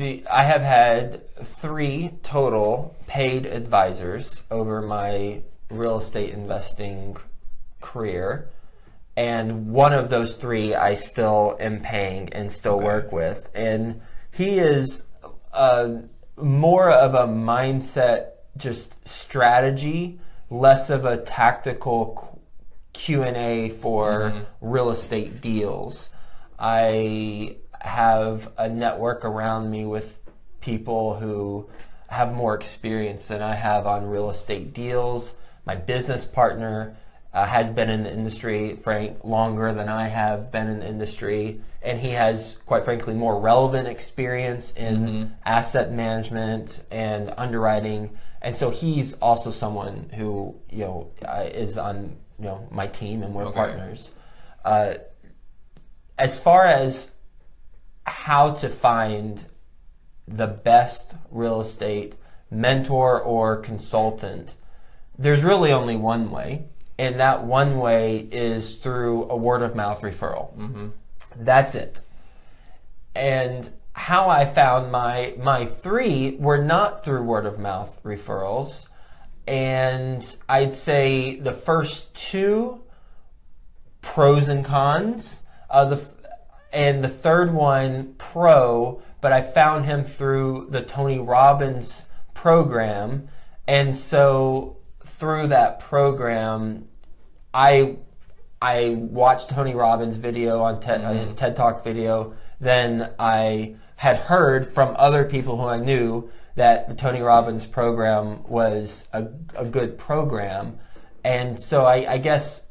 I have had 3 total paid advisors over my real estate investing career, and one of those 3 I still am paying and still work with, and he is more of a mindset, just strategy, less of a tactical Q&A for real estate deals. I have a network around me with people who have more experience than I have on real estate deals. My business partner has been in the industry, Frank, longer than I have been in the industry, and he has, quite frankly, more relevant experience in asset management and underwriting, and so he's also someone who is on my team, and we're partners. As far as how to find the best real estate mentor or consultant, there's really only one way, and that one way is through a word of mouth referral. That's it. And how I found my 3 were not through word of mouth referrals, and I'd say the first 2, pros and cons, and the third one, pro, but I found him through the Tony Robbins program. And so through that program, I watched Tony Robbins' video on his TED Talk video. Then I had heard from other people who I knew that the Tony Robbins program was a good program. And so I guess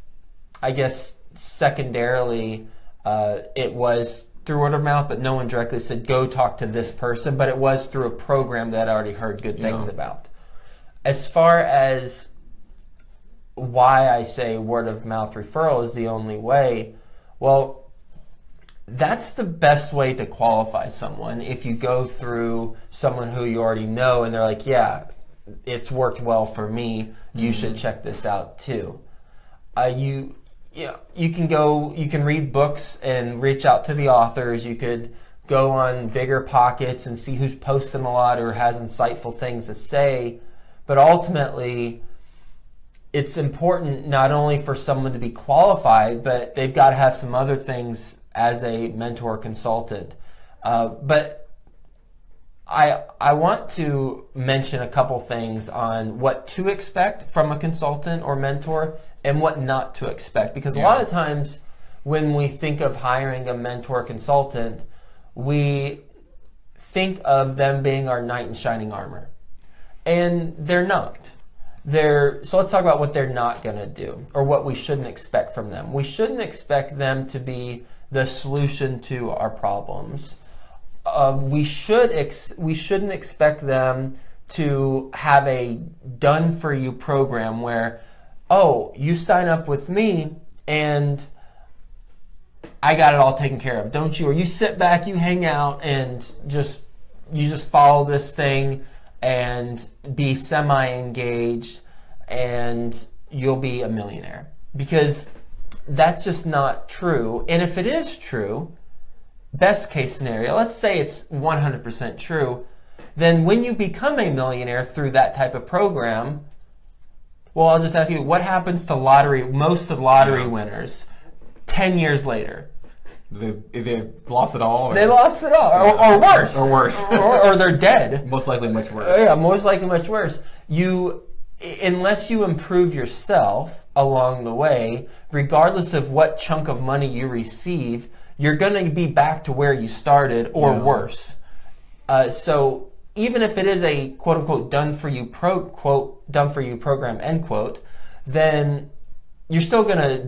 secondarily, it was through word of mouth, but no one directly said, go talk to this person, but it was through a program that I already heard good things about. As far as why I say word of mouth referral is the only way, well, that's the best way to qualify someone. If you go through someone who you already know and they're like, yeah, it's worked well for me, you should check this out too. You can read books and reach out to the authors. You could go on Bigger Pockets and see who's posting a lot or has insightful things to say. But ultimately, it's important not only for someone to be qualified, but they've got to have some other things as a mentor consultant. But I want to mention a couple things on what to expect from a consultant or mentor and what not to expect. Because a lot of times when we think of hiring a mentor consultant, we think of them being our knight in shining armor. And they're not. So let's talk about what they're not going to do, or what we shouldn't expect from them. We shouldn't expect them to be the solution to our problems. We shouldn't expect them to have a done-for-you program where, oh, you sign up with me and I got it all taken care of, don't you? Or you sit back, you hang out, and you just follow this thing and be semi-engaged, and you'll be a millionaire. Because that's just not true. And if it is true, best case scenario, let's say it's 100% true, then when you become a millionaire through that type of program, well, I'll just ask you, what happens to most of lottery winners 10 years later? They lost it all? They lost it all, or worse. Or worse. or they're dead. Most likely much worse. Yeah, most likely much worse. Unless you improve yourself along the way, regardless of what chunk of money you receive, you're going to be back to where you started or worse. So even if it is a quote-unquote done-for-you program, end quote, then you're still going to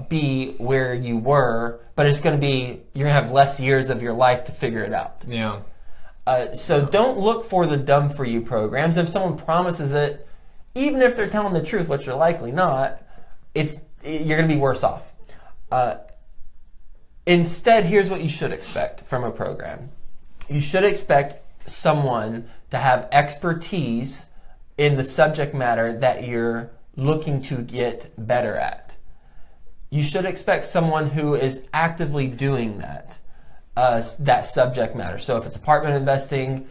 be where you were, but it's going to be, you're going to have less years of your life to figure it out. Yeah. So don't look for the done-for-you programs. If someone promises it, even if they're telling the truth, which you're likely not, you're going to be worse off. Instead, here's what you should expect from a program. You should expect someone to have expertise in the subject matter that you're looking to get better at. You should expect someone who is actively doing that. that subject matter. So if it's apartment investing,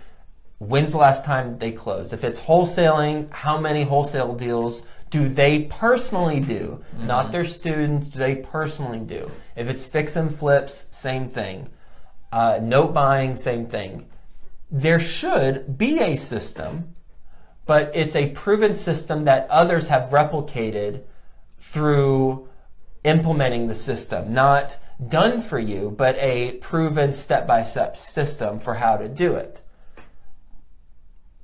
when's the last time they closed? If it's wholesaling, how many wholesale deals do they personally do? Not their students, do they personally do? If it's fix and flips, same thing. Note buying, same thing. There should be a system, but it's a proven system that others have replicated through implementing the system. Not done for you, but a proven step-by-step system for how to do it.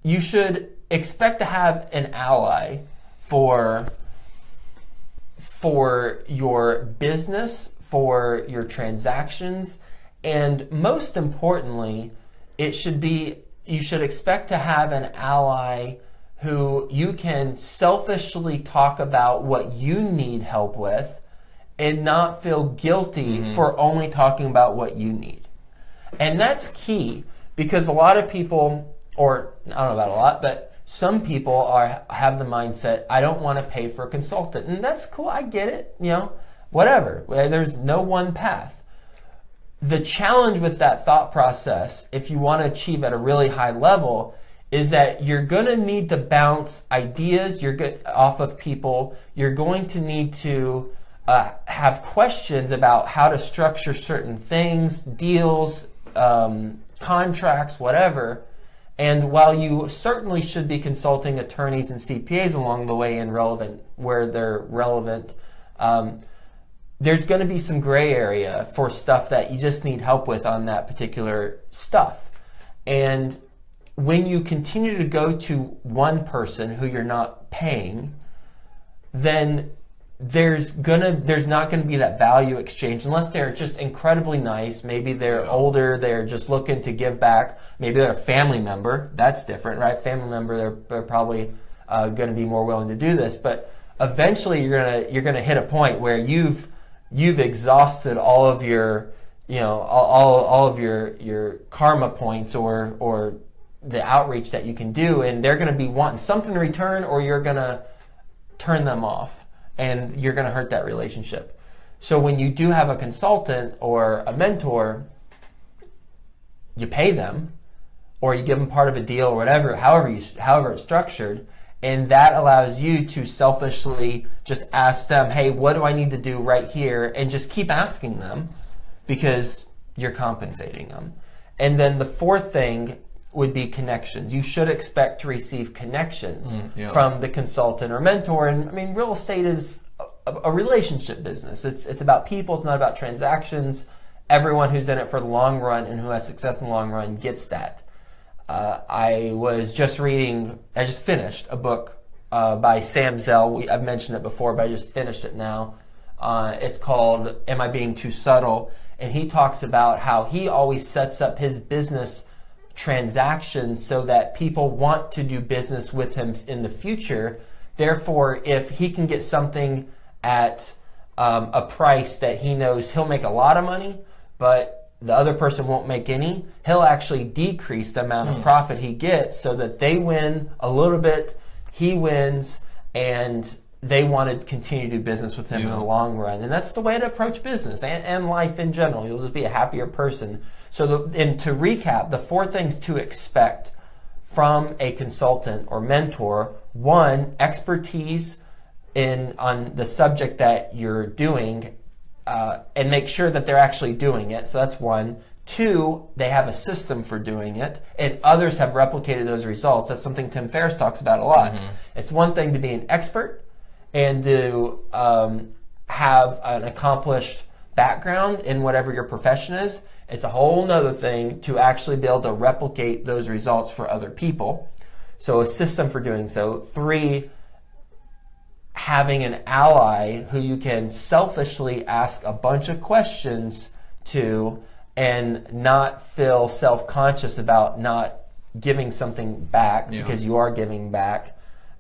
You should expect to have an ally for your business, for your transactions, and most importantly, you should expect to have an ally who you can selfishly talk about what you need help with and not feel guilty for only talking about what you need. And that's key, because a lot of people, or I don't know about a lot, but some people have the mindset, I don't want to pay for a consultant. And that's cool, I get it, whatever. There's no one path. The challenge with that thought process, if you want to achieve at a really high level, is that you're going to need to bounce ideas off of people. You're going to need to have questions about how to structure certain things, deals, contracts, whatever. And while you certainly should be consulting attorneys and CPAs along the way where they're relevant, there's going to be some gray area for stuff that you just need help with on that particular stuff. And when you continue to go to one person who you're not paying, then there's not going to be that value exchange unless they're just incredibly nice. Maybe they're older, they're just looking to give back. Maybe they're a family member. That's different, right? Family member, they're probably going to be more willing to do this. But eventually, you're gonna hit a point where you've exhausted all of your all of your karma points or the outreach that you can do, and they're going to be wanting something in return, or you're going to turn them off. And you're going to hurt that relationship. So when you do have a consultant or a mentor, you pay them, or you give them part of a deal, or whatever, however it's structured, and that allows you to selfishly just ask them, hey, what do I need to do right here? And just keep asking them, because you're compensating them. And then the fourth thing would be connections. You should expect to receive connections from the consultant or mentor. And I mean, real estate is a relationship business. It's about people. It's not about transactions. Everyone who's in it for the long run and who has success in the long run gets that. I just finished a book by Sam Zell. I've mentioned it before, but I just finished it now. It's called Am I Being Too Subtle? And he talks about how he always sets up his business transactions so that people want to do business with him in the future. Therefore, if he can get something at a price that he knows he'll make a lot of money, but the other person won't make any, he'll actually decrease the amount of profit he gets so that they win a little bit, he wins, and they want to continue to do business with him in the long run. And that's the way to approach business and life in general. You'll just be a happier person. So, and to recap, the four things to expect from a consultant or mentor: one, expertise on the subject that you're doing, and make sure that they're actually doing it. So that's one. Two, they have a system for doing it, and others have replicated those results. That's something Tim Ferriss talks about a lot. It's one thing to be an expert and to have an accomplished background in whatever your profession is. It's a whole nother thing to actually be able to replicate those results for other people. So a system for doing so. Three, having an ally who you can selfishly ask a bunch of questions to and not feel self-conscious about not giving something back because you are giving back.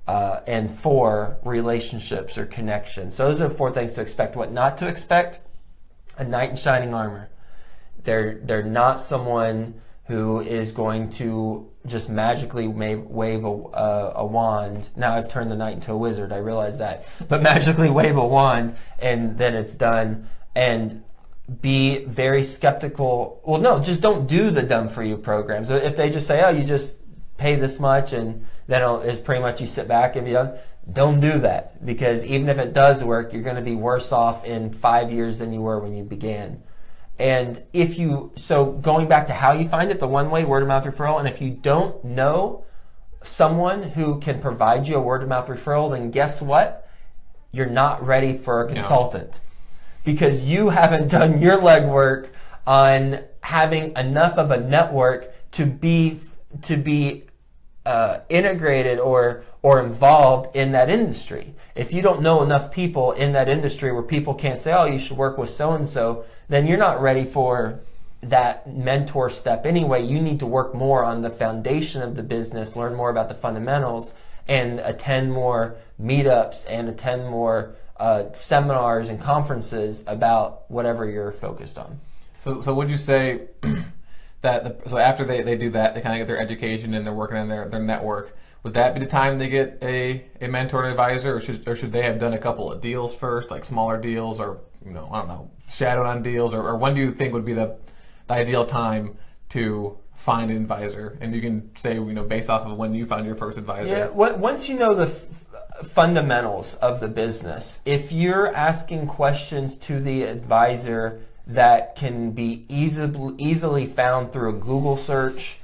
And four, relationships or connections. So those are the four things to expect. What not to expect: a knight in shining armor. They're not someone who is going to just magically wave a wand. Now I've turned the knight into a wizard, I realize that. But magically wave a wand and then it's done. And be very skeptical. Well, no, just don't do the done for you programs. If they just say, oh, you just pay this much and then it's pretty much you sit back and be done. Don't do that, because even if it does work, you're going to be worse off in 5 years than you were when you began. And so going back to how you find it, the one way, word of mouth referral, and if you don't know someone who can provide you a word of mouth referral, then guess what? You're not ready for a consultant, because you haven't done your legwork on having enough of a network to be integrated or involved in that industry. If you don't know enough people in that industry where people can't say, oh, you should work with so-and-so, then you're not ready for that mentor step anyway. You need to work more on the foundation of the business, learn more about the fundamentals, and attend more meetups and attend more seminars and conferences about whatever you're focused on. So would you say that so after they do that, they kind of get their education and they're working on their network, would that be the time they get a mentor and advisor, or should they have done a couple of deals first, like smaller deals, or I don't know, shadowed on deals, or when do you think would be the ideal time to find an advisor? And you can say, based off of when you found your first advisor. Yeah, once you know the fundamentals of the business, if you're asking questions to the advisor that can be easily found through a Google search,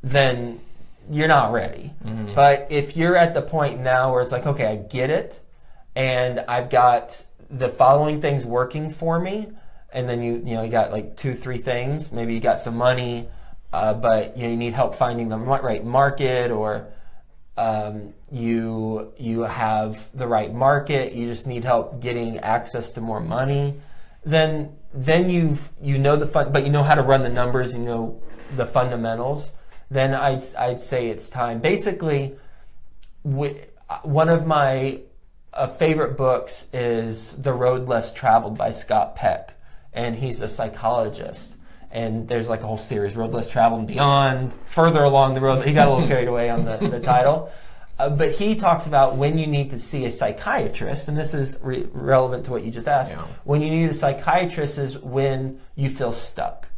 then you're not ready. Mm-hmm. But if you're at the point now where it's like, okay, I get it, and I've got the following things working for me, and then you got like 2-3 things, maybe you got some money, but you need help finding the right market, or you have the right market, you just need help getting access to more money, then you know but you know how to run the numbers, you know the fundamentals, then I'd say it's time. Basically, one of my favorite books is The Road Less Traveled by Scott Peck, and he's a psychologist. And there's like a whole series, Road Less Traveled and Beyond, further along the road. He got a little carried away on the title. But he talks about when you need to see a psychiatrist, and this is relevant to what you just asked. Yeah. When you need a psychiatrist is when you feel stuck.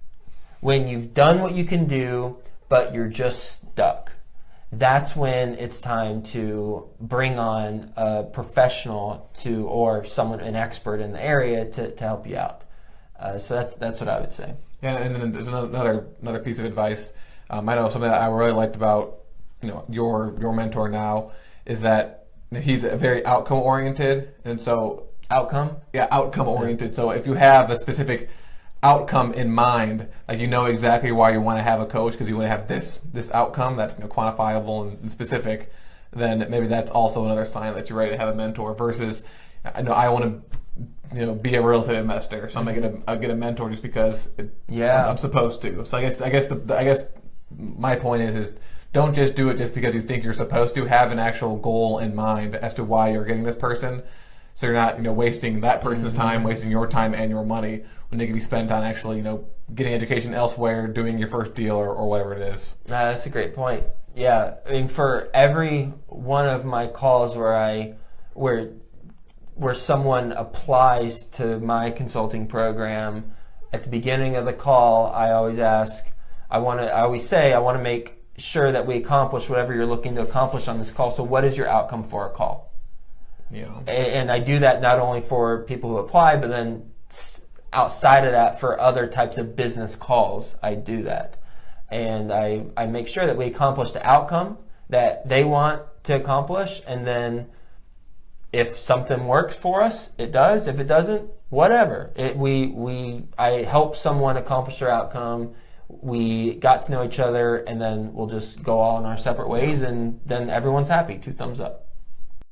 When you've done what you can do, but you're just stuck. That's when it's time to bring on a professional or an expert in the area to help you out. So that's what I would say. Yeah, and then there's another piece of advice. I know something that I really liked about your mentor now is that he's a very outcome oriented, and so outcome oriented. Yeah. So if you have a specific outcome in mind, like exactly why you want to have a coach, because you want to have this outcome that's quantifiable and specific, then maybe that's also another sign that you're ready to have a mentor. Versus, I want to be a real estate investor, so I'm gonna get a mentor just because I'm supposed to. So I guess my point is don't just do it just because you think you're supposed to. Have an actual goal in mind as to why you're getting this person, so you're not wasting that person's time, wasting your time and your money when they can be spent on actually getting education elsewhere, doing your first deal or whatever it is. That's a great point. Yeah, I mean, for every one of my calls where someone applies to my consulting program, at the beginning of the call, I always say I want to make sure that we accomplish whatever you're looking to accomplish on this call. So what is your outcome for a call? Yeah. And I do that not only for people who apply, but then outside of that, for other types of business calls, I do that. And I make sure that we accomplish the outcome that they want to accomplish, and then if something works for us, it does. If it doesn't, whatever. I help someone accomplish their outcome. We got to know each other, and then we'll just go all in our separate ways, and then everyone's happy. 2 thumbs up.